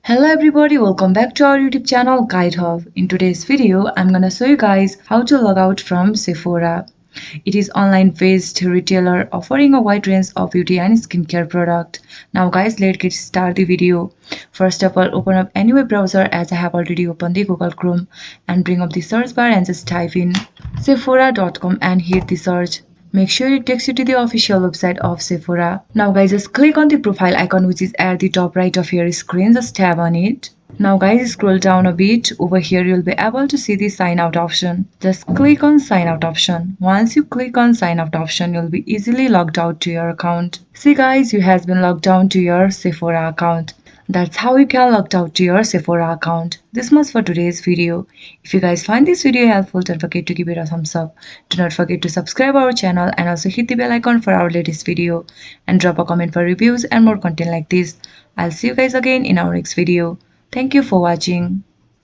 Hello everybody, welcome back to our YouTube channel Guide Hub. In today's video, I'm gonna show you guys how to log out from Sephora. It is online-based retailer offering a wide range of beauty and skincare product. Now guys, let's get start the video. First of all, open up any web browser as I have already opened the Google Chrome and bring up the search bar and just type in sephora.com and hit the search. Make sure it takes you to the official website of Sephora. Now guys, just click on the profile icon which is at the top right of your screen. Just tap on it. Now guys, scroll down a bit. Over here you'll be able to see the sign out option. Just click on sign out option. Once you click on sign out option, you'll be easily logged out to your account. See guys, you has been logged down to your Sephora account. That's how you can log out to your Sephora account. This much for today's video. If you guys find this video helpful, don't forget to give it a thumbs up. Do not forget to subscribe our channel and also hit the bell icon for our latest video. And drop a comment for reviews and more content like this. I'll see you guys again in our next video. Thank you for watching.